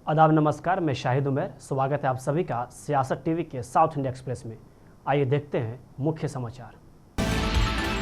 आदाब नमस्कार, मैं शाहिद उमर। स्वागत है आप सभी का सियासत टीवी के साउथ इंडिया एक्सप्रेस में। आइए देखते हैं मुख्य समाचार।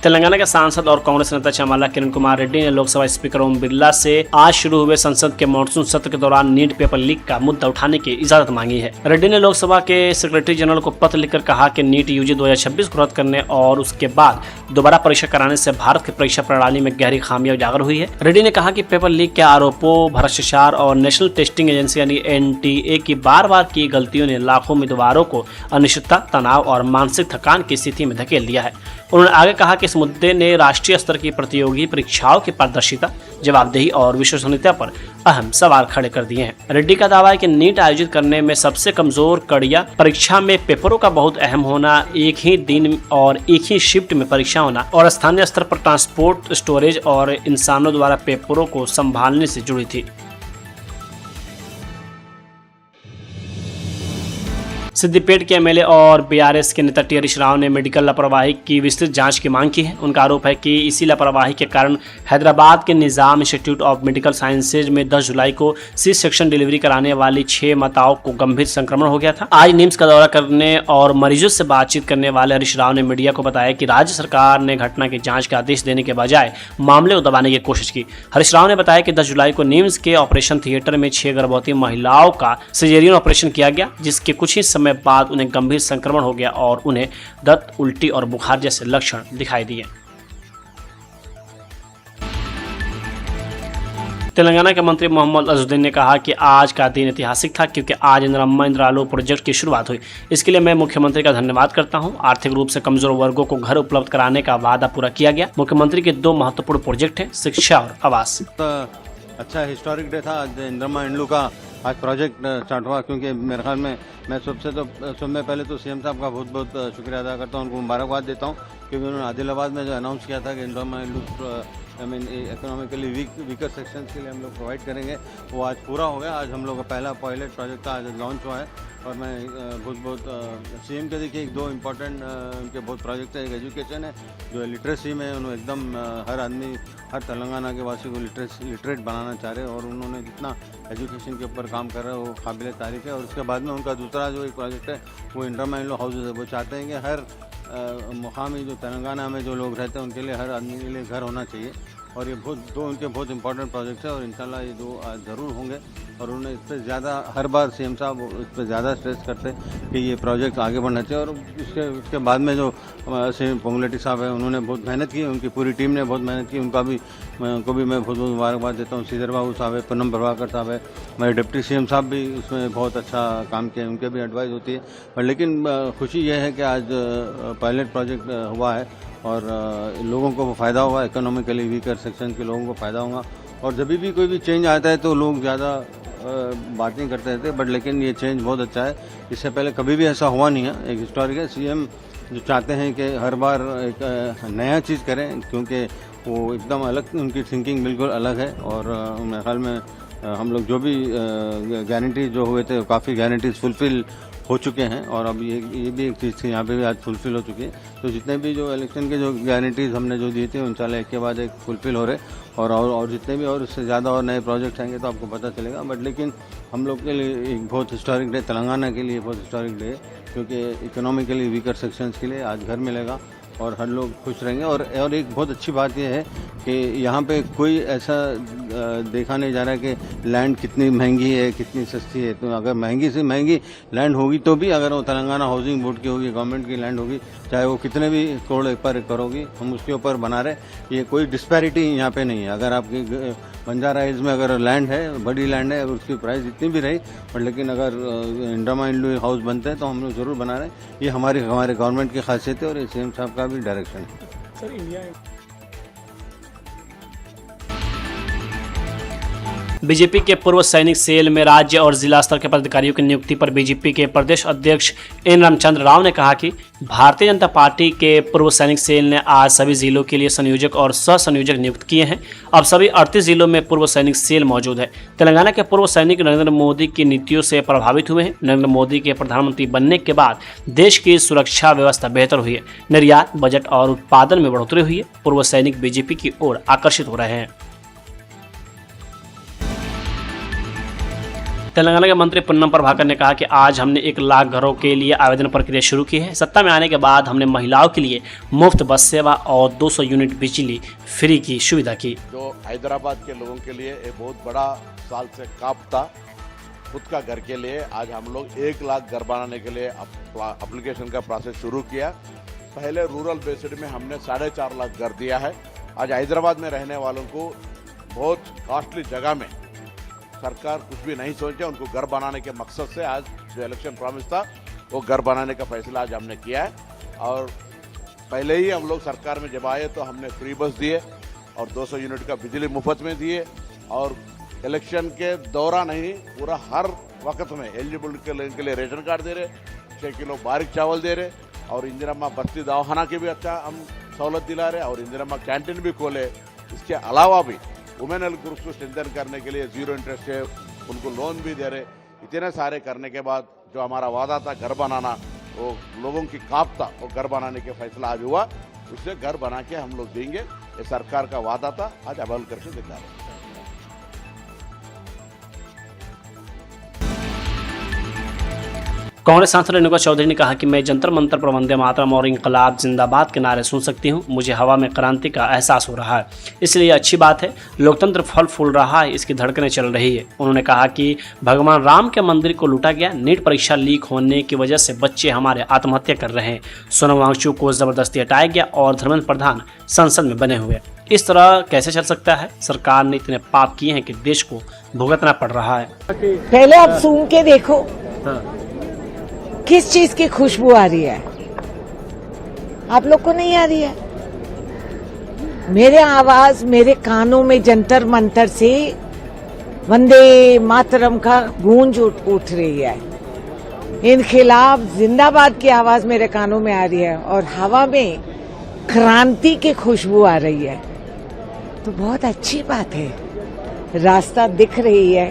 तेलंगाना के सांसद और कांग्रेस नेता चामला किरण कुमार रेड्डी ने लोकसभा स्पीकर ओम बिरला से आज शुरू हुए संसद के मॉनसून सत्र के दौरान नीट पेपर लीक का मुद्दा उठाने की इजाजत मांगी है। रेड्डी ने लोकसभा के सेक्रेटरी जनरल को पत्र लिखकर कहा कि नीट यूजी 2026 को रद्द करने और उसके बाद दोबारा परीक्षा कराने से भारत की परीक्षा प्रणाली में गहरी खामियां उजागर हुई है। रेड्डी ने कहा कि पेपर लीक के आरोपों, भ्रष्टाचार और नेशनल टेस्टिंग एजेंसी यानी NTA की बार बार की गलतियों ने लाखों उम्मीदवारों को अनिश्चितता, तनाव और मानसिक थकान की स्थिति में धकेल दिया है। उन्होंने आगे कहा कि इस मुद्दे ने राष्ट्रीय स्तर की प्रतियोगी परीक्षाओं की पारदर्शिता, जवाबदेही और विश्वसनीयता पर अहम सवाल खड़े कर दिए हैं। रेड्डी का दावा है कि नीट आयोजित करने में सबसे कमजोर कड़ियां परीक्षा में पेपरों का बहुत अहम होना, एक ही दिन और एक ही शिफ्ट में परीक्षा होना और स्थानीय स्तर पर ट्रांसपोर्ट, स्टोरेज और इंसानों द्वारा पेपरों को संभालने से जुड़ी थी। सिद्दीपेट के MLA और BRS के नेता T हरीश राव ने मेडिकल लापरवाही की विस्तृत जांच की मांग की है। उनका आरोप है कि इसी लापरवाही के कारण हैदराबाद के निजाम इंस्टीट्यूट ऑफ मेडिकल साइंसेज में 10 जुलाई को C सेक्शन डिलीवरी कराने वाली 6 माताओं को गंभीर संक्रमण हो गया था। आज निम्स का दौरा करने और मरीजों से बातचीत करने वाले हरीश राव ने मीडिया को बताया कि राज्य सरकार ने घटना की जाँच का आदेश देने के बजाय मामले को दबाने की कोशिश की। हरीश राव ने बताया कि 10 जुलाई को निम्स के ऑपरेशन थिएटर में 6 गर्भवती महिलाओं का सिजेरियन ऑपरेशन किया गया, जिसके कुछ ही समय बाद उन्हें गंभीर संक्रमण हो गया और उन्हें दस्त, उल्टी और बुखार जैसे लक्षण दिखाई दिए। तेलंगाना के मंत्री मोहम्मद अजहरुद्दीन ने कहा कि आज का दिन ऐतिहासिक था क्योंकि आज इंदिरम्मा इंद्रालू प्रोजेक्ट की शुरुआत हुई। इसके लिए मैं मुख्यमंत्री का धन्यवाद करता हूं। आर्थिक रूप से कमजोर वर्गों को घर उपलब्ध कराने का वादा पूरा किया गया। मुख्यमंत्री के 2 महत्वपूर्ण प्रोजेक्ट हैं, शिक्षा और आवास। अच्छा हिस्टोरिक डे था आज इंदिरम्मा इंद्रालू का। आज प्रोजेक्ट स्टार्ट हुआ क्योंकि मेरे ख्याल में मैं सबसे पहले तो CM साहब का बहुत बहुत शुक्रिया अदा करता हूँ, उनको मुबारकबाद देता हूँ क्योंकि उन्होंने आदिलाबाद में जो अनाउंस किया था कि इंदिरम्मा इंद्रालू इकोनॉमिकली वीकर सेक्शंस के लिए हम लोग प्रोवाइड करेंगे, वो आज पूरा हो गया। आज हम लोग का पहला पायलट प्रोजेक्ट था, आज लॉन्च हुआ है और मैं बहुत CM के देखिए 2 इम्पोर्टेंट उनके बहुत प्रोजेक्ट है। एक एजुकेशन है जो लिटरेसी में उन्होंने एकदम हर आदमी, हर तेलंगाना के वासी को लिटरेट बनाना चाह रहे हैं और उन्होंने जितना एजुकेशन के ऊपर काम कर रहे हैं वो काबिल तारीफ है। और उसके बाद में उनका दूसरा जो एक प्रोजेक्ट है वो इंदिरम्मा इंद्रालू हाउसेज है। वो चाहते हैं कि हर मुकामी जो तेलंगाना में जो लोग रहते हैं उनके लिए, हर आदमी के लिए घर होना चाहिए और ये दो उनके बहुत इंपॉर्टेंट प्रोजेक्ट्स है और इंशाल्लाह ये 2 ज़रूर होंगे। और उन्होंने इस पर ज़्यादा, हर बार CM साहब इस पर ज़्यादा स्ट्रेस करते कि ये प्रोजेक्ट आगे बढ़ना चाहिए। और उसके बाद में जो CM पोंगुलेटी साहब है उन्होंने बहुत मेहनत की, उनकी पूरी टीम ने बहुत मेहनत की, उनको भी मैं बहुत मुबारकबाद देता हूँ। श्रीधर बाबू साहब है, पूनम प्रभाकर साहब है, मेरे डिप्टी CM साहब भी उसमें बहुत अच्छा काम किया, उनके भी एडवाइस होती है। पर लेकिन खुशी ये है कि आज पायलट प्रोजेक्ट हुआ है और लोगों को फ़ायदा होगा, इकोनॉमिकली वीकर सेक्शन के लोगों को फ़ायदा होगा। और जब भी कोई भी चेंज आता है तो लोग ज़्यादा बातें करते रहते हैं, बट लेकिन ये चेंज बहुत अच्छा है। इससे पहले कभी भी ऐसा हुआ नहीं है। एक हिस्टोरिक है। CM जो चाहते हैं कि हर बार एक नया चीज़ करें क्योंकि वो एकदम अलग, उनकी थिंकिंग बिल्कुल अलग है। और मेरे ख्याल में हम लोग जो भी गारंटीज जो हुए थे काफ़ी गारंटीज फुलफ़िल हो चुके हैं और अब ये भी एक चीज़ थी, यहाँ पे भी आज फुलफ़िल हो चुकी है। तो जितने भी जो इलेक्शन के जो गारंटीज़ हमने जो दिए थे इंशाल्लाह एक के बाद एक फुलफ़िल हो रहे और जितने भी और इससे ज़्यादा और नए प्रोजेक्ट आएंगे तो आपको पता चलेगा। बट लेकिन हम लोग के लिए एक बहुत हिस्टोरिक डे, तेलंगाना के लिए बहुत हिस्टोरिक डे है क्योंकि इकोनॉमिकली वीकर सेक्शंस के लिए आज घर मिलेगा और हर लोग खुश रहेंगे। और एक बहुत अच्छी बात यह है कि यहाँ पे कोई ऐसा देखा नहीं जा रहा है कि लैंड कितनी महंगी है, कितनी सस्ती है। तो अगर महंगी से महंगी लैंड होगी तो भी अगर वो तेलंगाना हाउसिंग बोर्ड की होगी, गवर्नमेंट की लैंड होगी, चाहे वो कितने भी करोड़ पर एकड़ होगी, हम उसके ऊपर बना रहे। ये कोई डिस्पैरिटी यहाँ पे नहीं है। अगर आपकी बंजारा हिल्स में अगर लैंड है, बड़ी लैंड है, अगर उसकी प्राइस जितनी भी रही, पर लेकिन अगर इंदिरम्मा इंद्रालू हाउस बनते हैं तो हम लोग ज़रूर बना रहे हैं। ये हमारे गवर्नमेंट की खासियत है और ये CM साहब का भी डायरेक्शन है। सर, इंडिया बीजेपी के पूर्व सैनिक सेल में राज्य और जिला स्तर के पदाधिकारियों की नियुक्ति पर बीजेपी के प्रदेश अध्यक्ष N रामचंद्र राव ने कहा कि भारतीय जनता पार्टी के पूर्व सैनिक सेल ने आज सभी जिलों के लिए संयोजक और सह संयोजक नियुक्त किए हैं। अब सभी 38 जिलों में पूर्व सैनिक सेल मौजूद है। तेलंगाना के पूर्व सैनिक नरेंद्र मोदी की नीतियों से प्रभावित हुए हैं। नरेंद्र मोदी के प्रधानमंत्री बनने के बाद देश की सुरक्षा व्यवस्था बेहतर हुई है, निर्यात, बजट और उत्पादन में बढ़ोतरी हुई है। पूर्व सैनिक बीजेपी की ओर आकर्षित हो रहे हैं। तेलंगाना के मंत्री पुन्नम प्रभाकर ने कहा कि आज हमने 1 लाख घरों के लिए आवेदन प्रक्रिया शुरू की है। सत्ता में आने के बाद हमने महिलाओं के लिए मुफ्त बस सेवा और 200 यूनिट बिजली फ्री की सुविधा की। जो हैदराबाद के लोगों के लिए एक बहुत बड़ा साल से काप था खुद का घर के लिए, आज हम लोग 1 लाख घर बनाने के लिए एप्लीकेशन का प्रोसेस शुरू किया। पहले रूरल बेस्ड में हमने 4.5 लाख घर दिया है। आज हैदराबाद में रहने वालों को बहुत कॉस्टली जगह में सरकार कुछ भी नहीं सोचे, उनको घर बनाने के मकसद से आज जो इलेक्शन प्रॉमिस था वो घर बनाने का फैसला आज हमने किया है। और पहले ही हम लोग सरकार में जब आए तो हमने फ्री बस दिए और 200 यूनिट का बिजली मुफ्त में दिए, और इलेक्शन के दौरान ही पूरा हर वक्त में एलिजिबल के लिए रेशन कार्ड दे रहे, 6 किलो बारीक चावल दे रहे, और इंदिरा बस्ती दवाखाना के भी अच्छा हम सहूलत दिला रहे, और इंदिरा कैंटीन भी खोले। इसके अलावा भी वुमेन हेल्थ ग्रुप को स्ट्रेंथन करने के लिए 0 इंटरेस्ट से उनको लोन भी दे रहे। इतने सारे करने के बाद जो हमारा वादा था घर बनाना, वो लोगों की काप था, वो घर बनाने के फैसला आज हुआ। उससे घर बना के हम लोग देंगे, ये सरकार का वादा था, आज अमल करके दिखा रहे हैं। कांग्रेस सांसद रेणुका चौधरी ने कहा कि मैं जंतर मंतर पर वंदे मातरम और इंकलाब जिंदाबाद के नारे सुन सकती हूँ। मुझे हवा में क्रांति का एहसास हो रहा है, इसलिए अच्छी बात है। लोकतंत्र फल फूल रहा है, इसकी धड़कनें चल रही है। उन्होंने कहा कि भगवान राम के मंदिर को लूटा गया, नीट परीक्षा लीक होने की वजह से बच्चे हमारे आत्महत्या कर रहे हैं, सोनम वांगचुक को जबरदस्ती हटाया गया और धर्मेंद्र प्रधान संसद में बने हुए। इस तरह कैसे चल सकता है? सरकार ने इतने पाप किए हैं कि देश को भुगतना पड़ रहा है। पहले आप सुन के देखो किस चीज की खुशबू आ रही है। आप लोग को नहीं आ रही है? मेरे आवाज मेरे कानों में जंतर मंतर से वंदे मातरम का गूंज उठ रही है। इनखिलाफ जिंदाबाद की आवाज मेरे कानों में आ रही है, और हवा में क्रांति की खुशबू आ रही है। तो बहुत अच्छी बात है, रास्ता दिख रही है,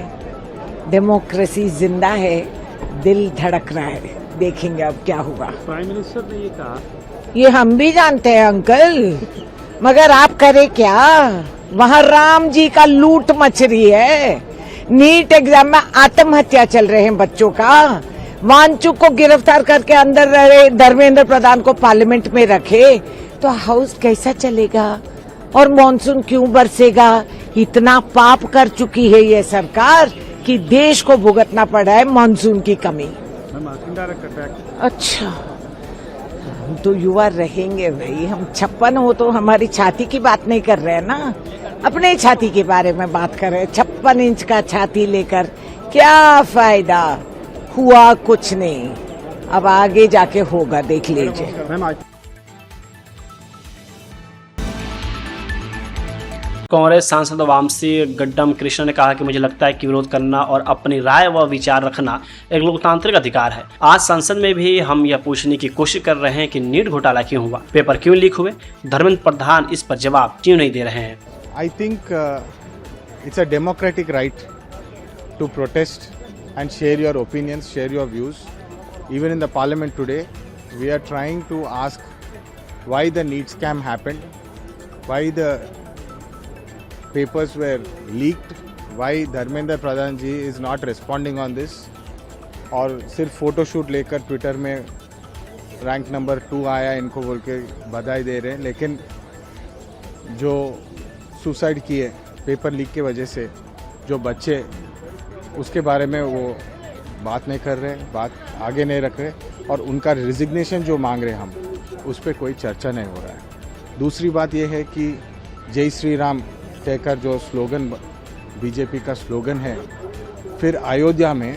डेमोक्रेसी जिंदा है, दिल धड़क रहा है। देखेंगे अब क्या हुआ। प्राइम मिनिस्टर ने ये कहा, ये हम भी जानते हैं अंकल, मगर आप करें क्या? वहाँ राम जी का लूट मच रही है। नीट एग्जाम में आत्महत्या चल रहे हैं बच्चों का। वांचुक को गिरफ्तार करके अंदर रहे, धर्मेंद्र प्रधान को पार्लियामेंट में रखे, तो हाउस कैसा चलेगा? और मॉनसून क्यों बरसेगा? इतना पाप कर चुकी है ये सरकार कि देश को भुगतना पड़ा है मॉनसून की कमी। अच्छा, हम तो युवा रहेंगे भाई। हम 56 हो तो हमारी छाती की बात नहीं कर रहे हैं ना, अपने छाती के बारे में बात कर रहे हैं। 56 इंच का छाती लेकर क्या फायदा? हुआ कुछ नहीं, अब आगे जाके होगा, देख लीजिए। कांग्रेस सांसद वामसी गड्डम कृष्ण ने कहा कि मुझे लगता है कि विरोध करना और अपनी राय व विचार रखना एक लोकतांत्रिक अधिकार है। आज संसद में भी हम यह पूछने की कोशिश कर रहे हैं कि नीट घोटाला क्यों हुआ, पेपर क्यों लीक हुए, धर्मेंद्र प्रधान इस पर जवाब क्यों नहीं दे रहे हैं। I think it's a democratic right to protest and share your opinions, share your views. Even in the parliament today, we are trying to ask why the NEET scam happened, why the papers were leaked, why Dharmendra Pradhan ji is not responding on this. और सिर्फ photoshoot लेकर Twitter में rank number 2 आया इनको बोल के बधाई दे रहे हैं, लेकिन जो सुसाइड किए पेपर लीक की वजह से जो बच्चे, उसके बारे में वो बात नहीं कर रहे, बात आगे नहीं रख रहे, और उनका रिजिग्नेशन जो मांग रहे हम, उस पर कोई चर्चा नहीं हो रहा है। दूसरी बात ये है कि जय श्री राम कहकर जो स्लोगन बीजेपी का स्लोगन है, फिर अयोध्या में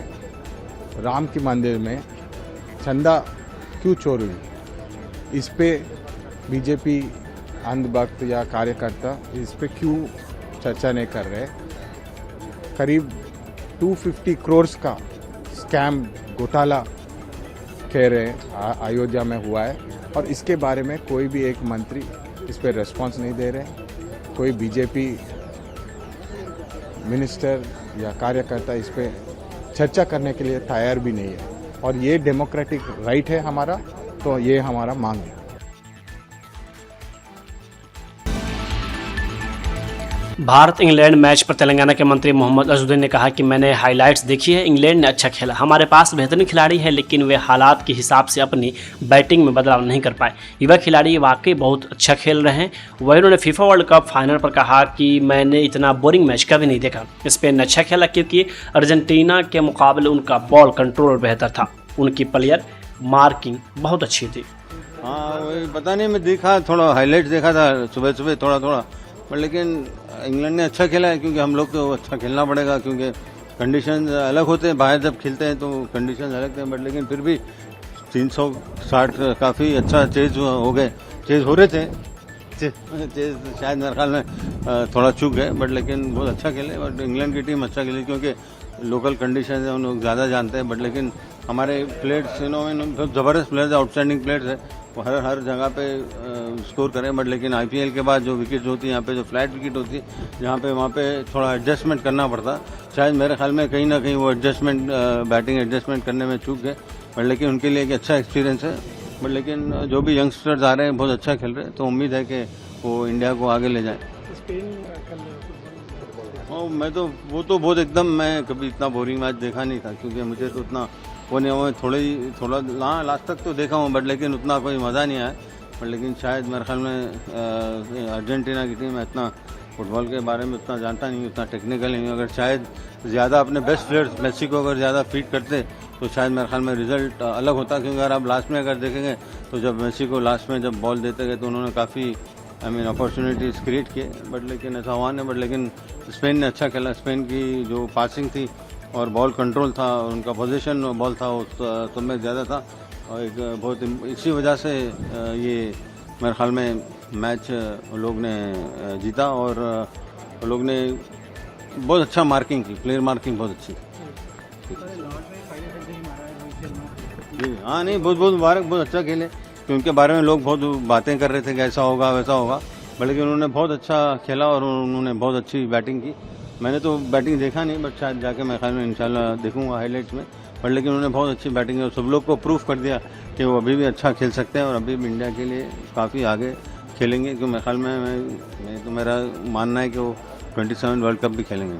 राम के मंदिर में चंदा क्यों चोरी हुई, इस पे बीजेपी अंधभक्त या कार्यकर्ता इस पे क्यों चर्चा नहीं कर रहे। करीब 250 करोड़ का स्कैम घोटाला कह रहे हैं अयोध्या में हुआ है, और इसके बारे में कोई भी एक मंत्री इस पर रेस्पॉन्स नहीं दे रहे, कोई बीजेपी मिनिस्टर या कार्यकर्ता इस पर चर्चा करने के लिए तैयार भी नहीं है। और ये डेमोक्रेटिक राइट है हमारा, तो ये हमारा मांग है। भारत इंग्लैंड मैच पर तेलंगाना के मंत्री मोहम्मद अजहरुद्दीन ने कहा कि मैंने हाइलाइट्स देखी है, इंग्लैंड ने अच्छा खेला, हमारे पास बेहतरीन खिलाड़ी है लेकिन वे हालात के हिसाब से अपनी बैटिंग में बदलाव नहीं कर पाए। युवा खिलाड़ी वाकई बहुत अच्छा खेल रहे हैं। वही उन्होंने फीफा वर्ल्ड कप फाइनल पर कहा कि मैंने इतना बोरिंग मैच कभी नहीं देखा। स्पेन ने अच्छा खेला क्योंकि अर्जेंटीना के मुकाबले उनका बॉल कंट्रोल बेहतर था, उनकी प्लेयर मार्किंग बहुत अच्छी थी। हाँ वही पता नहीं, मैं देखा थोड़ा हाईलाइट्स देखा था सुबह सुबह थोड़ा पर लेकिन इंग्लैंड ने अच्छा खेला है क्योंकि हम लोग को अच्छा खेलना पड़ेगा क्योंकि कंडीशन अलग होते हैं, बाहर जब खेलते हैं तो कंडीशन अलग थे। बट लेकिन फिर भी 360 काफ़ी अच्छा चेज हो गए, चेज हो रहे थे, चेज शायद मेरे ख्याल में थोड़ा चूक गए। बट लेकिन बहुत अच्छा खेले। बट इंग्लैंड की टीम अच्छा खेली क्योंकि लोकल कंडीशन है, उन लोग ज़्यादा जानते हैं। बट लेकिन हमारे प्लेयर्स बहुत ज़बरदस्त प्लेयर्स है, आउटस्टैंडिंग प्लेयर्स है, वो हर जगह पे स्कोर करें। बट लेकिन आईपीएल के बाद जो विकेट होती है यहाँ पे, जो फ्लैट विकेट होती है जहाँ पे, वहाँ पे थोड़ा एडजस्टमेंट करना पड़ता। शायद मेरे ख्याल में कहीं ना कहीं वो एडजस्टमेंट बैटिंग एडजस्टमेंट करने में चूक गए। बट लेकिन उनके लिए एक अच्छा एक्सपीरियंस है। बट लेकिन जो भी यंगस्टर्स आ रहे हैं बहुत अच्छा खेल रहे हैं, तो उम्मीद है कि वो इंडिया को आगे ले जाएँ। मैं तो वो तो बहुत एकदम, मैं कभी इतना बोरिंग मैच देखा नहीं था क्योंकि मुझे तो उतना वो नहीं हुआ, थोड़ा लास्ट तक तो देखा हूँ बट लेकिन उतना कोई मज़ा नहीं आया। बट लेकिन शायद मेरे ख्याल में अर्जेंटीना की टीम है, इतना फुटबॉल के बारे में उतना जानता नहीं, उतना टेक्निकल नहीं। अगर शायद ज़्यादा अपने बेस्ट प्लेयर्स मेसी को अगर ज़्यादा फीड करते तो शायद मेरे ख्याल में रिजल्ट अलग होता। क्योंकि अगर आप लास्ट में अगर देखेंगे तो जब मेसी को लास्ट में जब बॉल देते गए तो उन्होंने काफ़ी अपॉर्चुनिटीज़ क्रिएट किए। बट लेकिन ऐसा हुआ नहीं। बट लेकिन स्पेन ने अच्छा खेला। स्पेन की जो पासिंग थी और बॉल कंट्रोल था, उनका पोजीशन बॉल था उस सब में ज़्यादा था और एक बहुत इसी वजह से ये मेरे ख्याल में मैच लोग ने जीता और लोग ने बहुत अच्छा मार्किंग की, प्लेयर मार्किंग बहुत अच्छी। जी हाँ, नहीं बहुत मुबारक, बहुत अच्छा खेले कि उनके बारे में लोग बहुत बातें कर रहे थे कि ऐसा होगा वैसा होगा। बल्कि उन्होंने बहुत अच्छा खेला और उन्होंने बहुत अच्छी बैटिंग की। मैंने तो बैटिंग देखा नहीं बट शायद जाके मैं ख्याल में इंशाल्लाह देखूंगा हाईलाइट्स में। बट लेकिन उन्होंने बहुत अच्छी बैटिंग की और सब लोग को प्रूफ कर दिया कि वो अभी भी अच्छा खेल सकते हैं और अभी भी इंडिया के लिए काफ़ी आगे खेलेंगे। क्योंकि मेरे ख्याल में मैं तो मेरा मानना है कि वो 27 वर्ल्ड कप भी खेलेंगे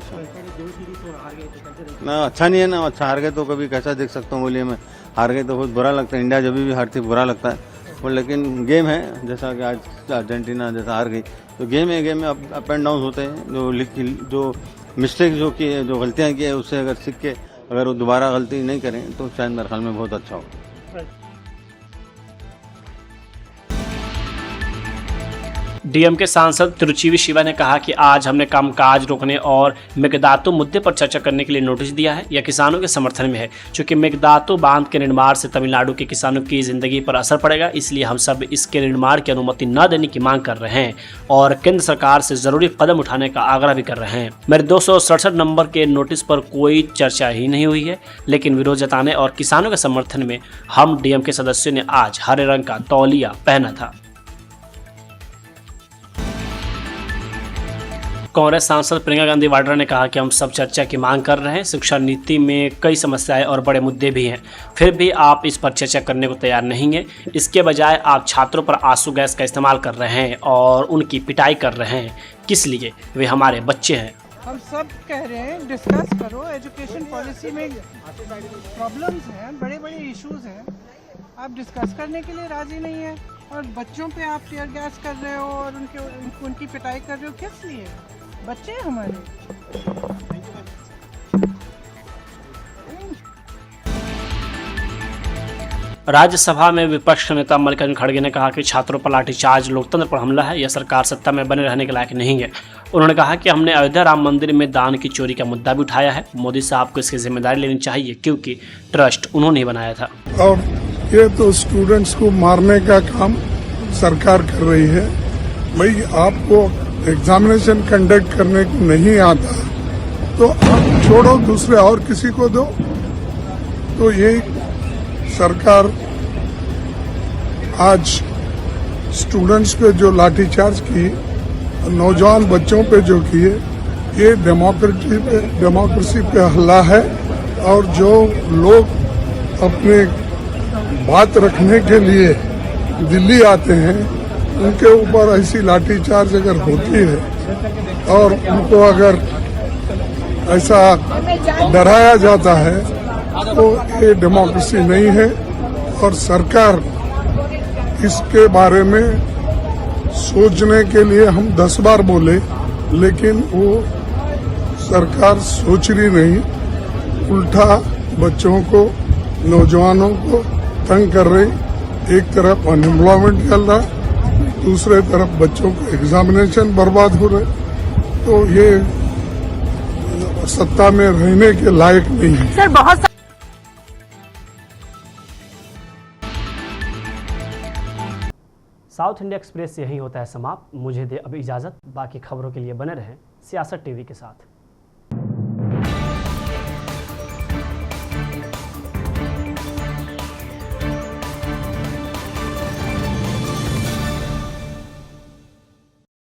ना। अच्छा नहीं है ना, अच्छा हार गए तो कभी कैसा देख सकता हूँ, बोलिए मैं हार गए तो बहुत बुरा लगता है। इंडिया जब भी हारती बुरा लगता है। और लेकिन गेम है, जैसा कि आज अर्जेंटीना जैसा हार गई तो गेम है, गेम में अप एंड डाउन होते हैं। जो मिस्टेक जो की है, जो गलतियाँ की है उससे अगर सीख के अगर वो दोबारा गलती नहीं करें तो शायद मेरे ख्याल में बहुत अच्छा हो। डीएम के सांसद तिरुचिवी शिवा ने कहा कि आज हमने कामकाज रोकने और मेघदातु मुद्दे पर चर्चा करने के लिए नोटिस दिया है। यह किसानों के समर्थन में है। चूंकि मेघदातु बांध के निर्माण से तमिलनाडु के किसानों की जिंदगी पर असर पड़ेगा, इसलिए हम सब इसके निर्माण की अनुमति न देने की मांग कर रहे हैं और केंद्र सरकार से जरूरी कदम उठाने का आग्रह भी कर रहे हैं। मेरे 267 नंबर के नोटिस पर कोई चर्चा ही नहीं हुई है, लेकिन विरोध जताने और किसानों के समर्थन में हम डीएम के सदस्यों ने आज हरे रंग का तौलिया पहना था। कांग्रेस सांसद प्रियंका गांधी वाड्रा ने कहा कि हम सब चर्चा की मांग कर रहे हैं। शिक्षा नीति में कई समस्याएं और बड़े मुद्दे भी हैं, फिर भी आप इस पर चर्चा करने को तैयार नहीं हैं। इसके बजाय आप छात्रों पर आंसू गैस का इस्तेमाल कर रहे हैं और उनकी पिटाई कर रहे हैं। किस लिए? वे हमारे बच्चे हैं। हम सब कह रहे हैं डिस्कस करो, एजुकेशन पॉलिसी में प्रॉब्लम्स हैं, बड़े बड़े इश्यूज हैं, आप डिस्कस करने के लिए राजी नहीं है और बच्चों पे आप टीयर गैस कर रहे हो और उनकी पिटाई कर रहे हो। किस लिए? बच्चे हैं हमारे। राज्यसभा में विपक्ष के नेता मल्लिकार्जुन खड़गे ने कहा कि छात्रों पर लाठीचार्ज लोकतंत्र पर हमला है। यह सरकार सत्ता में बने रहने के लायक नहीं है। उन्होंने कहा कि हमने अयोध्या राम मंदिर में दान की चोरी का मुद्दा भी उठाया है। मोदी साहब को इसकी जिम्मेदारी लेनी चाहिए क्योंकि ट्रस्ट उन्होंने ही बनाया था। और ये तो स्टूडेंट्स को मारने का काम सरकार कर रही है। भाई आपको एग्जामिनेशन कंडक्ट करने को नहीं आता तो आप छोड़ो, दूसरे और किसी को दो। तो ये सरकार आज स्टूडेंट्स पे जो लाठीचार्ज की, नौजवान बच्चों पे जो किए, ये डेमोक्रेसी पे हमला है। और जो लोग अपने बात रखने के लिए दिल्ली आते हैं उनके ऊपर ऐसी लाठीचार्ज अगर होती है और उनको अगर ऐसा डराया जाता है तो ये डेमोक्रेसी नहीं है। और सरकार इसके बारे में सोचने के लिए हम 10 बार बोले, लेकिन वो सरकार सोच रही नहीं, उल्टा बच्चों को, नौजवानों को तंग कर रही। एक तरफ अनएम्प्लॉयमेंट चल रहा, दूसरे तरफ बच्चों का एग्जामिनेशन बर्बाद हो रहे। तो ये सत्ता में रहने के लायक नहीं है। सर बहुत साउथ इंडिया एक्सप्रेस यहीं होता है समाप्त। मुझे दे अब इजाज़त। बाकी खबरों के लिए बने रहें सियासत टीवी के साथ।